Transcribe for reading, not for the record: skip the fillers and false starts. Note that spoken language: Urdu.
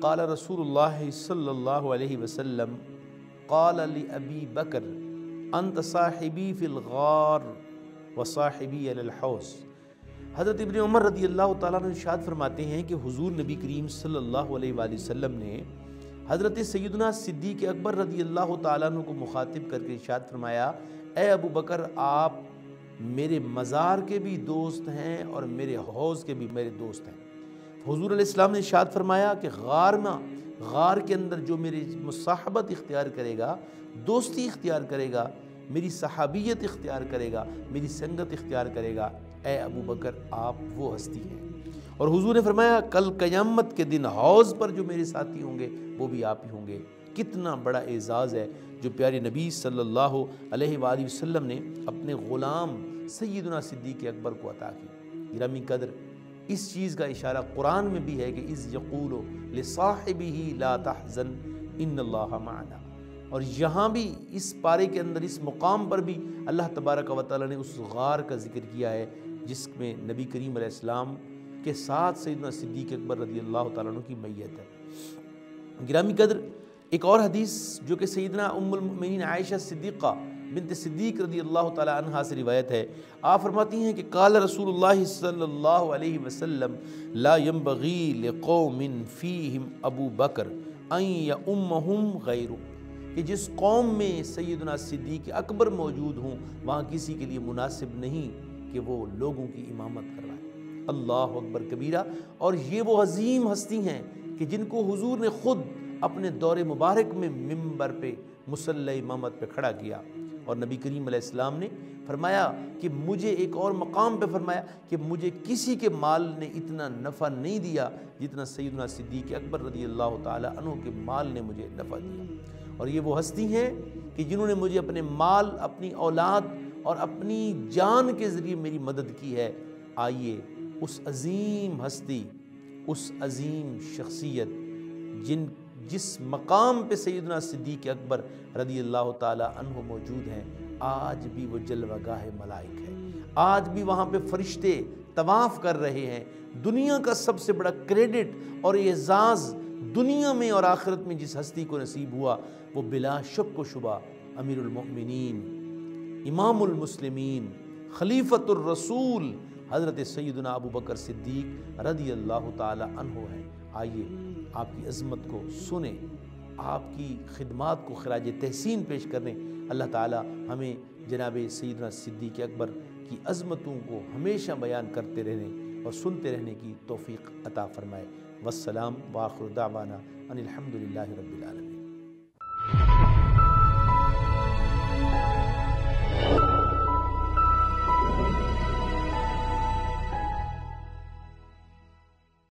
قال رسول اللہ صلی اللہ علیہ وسلم قال لأبی بکر انت صاحبی فی الغار وصاحبی علی الحوض۔ حضرت ابن عمر رضی اللہ تعالیٰ عنہ ارشاد فرماتے ہیں کہ حضور نبی کریم صلی اللہ علیہ وآلہ وسلم نے حضرت سیدنا صدیق اکبر رضی اللہ تعالیٰ عنہ کو مخاطب کر کے ارشاد فرمایا، اے ابو بکر آپ میرے مزار کے بھی دوست ہیں اور میرے حوض کے بھی میرے دوست ہیں۔ حضور علیہ السلام نے ارشاد فرمایا کہ غار کے اندر جو میری مصاحبت اختیار کرے گا، دوستی اختیار کرے گا، میری صحابیت اختیار کرے گا، میری سنگت اختیار کرے گا، اے ابو بکر آپ وہ ہستی ہیں۔ اور حضور نے فرمایا کل قیامت کے دن حوض پر جو میرے ساتھی ہوں گے وہ بھی آپ ہی ہوں گے۔ کتنا بڑا اعزاز ہے جو پیارے نبی صلی اللہ علیہ وآلہ وسلم نے اپنے غلام سیدنا صدیق اکبر کو عطا کی۔ گرامی قدر اس چیز کا اشارہ قرآن میں بھی ہے کہ اذ یقول لصاحبہ لا تحزن ان اللہ معنا، اور یہاں بھی اس پارے کے اندر اس مقام پر بھی اللہ تبارک و تعالی نے اس غار کا ذکر کیا ہے جس میں نبی کریم علیہ السلام کے ساتھ سیدنا صدیق اکبر رضی اللہ تعالیٰ عنہ کی میت ہے۔ گرامی قدر ایک اور حدیث جو کہ سیدنا ام المؤمنین عائشہ صدیقہ بنت صدیق رضی اللہ تعالیٰ عنہا سے روایت ہے، آپ فرماتی ہیں کہ قال رسول اللہ صلی اللہ علیہ وسلم لا ينبغی لقوم فیہم ابو بکر ان یؤمہم غیرہ، کہ جس قوم میں سیدنا صدیق اکبر موجود ہوں وہاں کسی کے لیے مناسب نہیں کہ وہ لوگوں کی امامت کروائے۔ اللہ اکبر کبیرہ۔ اور یہ وہ عظیم ہستی ہیں کہ جن کو حضور نے خود اپنے دور مبارک میں منبر پہ مصلی امامت پہ کھڑا کیا، اور نبی کریم علیہ السلام نے فرمایا کہ مجھے ایک اور مقام پہ فرمایا کہ مجھے کسی کے مال نے اتنا نفع نہیں دیا جتنا سیدنا صدیق اکبر رضی اللہ تعالی عنہ کے مال نے مجھے نفع دیا۔ اور یہ وہ ہستی ہیں کہ جنہوں نے مجھے اپنے مال، اپنی اولاد اور اپنی جان کے ذریعے میری مدد کی ہے۔ آئیے اس عظیم ہستی، اس عظیم شخصیت جس مقام پہ سیدنا صدیق اکبر رضی اللہ تعالی عنہ موجود ہیں، آج بھی وہ جلوہ گاہ ملائک ہے، آج بھی وہاں پہ فرشتے طواف کر رہے ہیں۔ دنیا کا سب سے بڑا کریڈٹ اور اعزاز دنیا میں اور آخرت میں جس ہستی کو نصیب ہوا وہ بلا شک و شبہ امیر المؤمنین، امام المسلمین، خلیفۃ الرسول حضرت سیدنا ابو بکر صدیق رضی اللہ تعالی عنہ ہے۔ آئیے آپ کی عظمت کو سنیں، آپ کی خدمات کو خراج تحسین پیش کریں۔ اللہ تعالی ہمیں جناب سیدنا صدیق اکبر کی عظمتوں کو ہمیشہ بیان کرتے رہنے اور سنتے رہنے کی توفیق عطا فرمائے۔ والسلام وآخر دعوانا ان الحمد للہ رب العالمین۔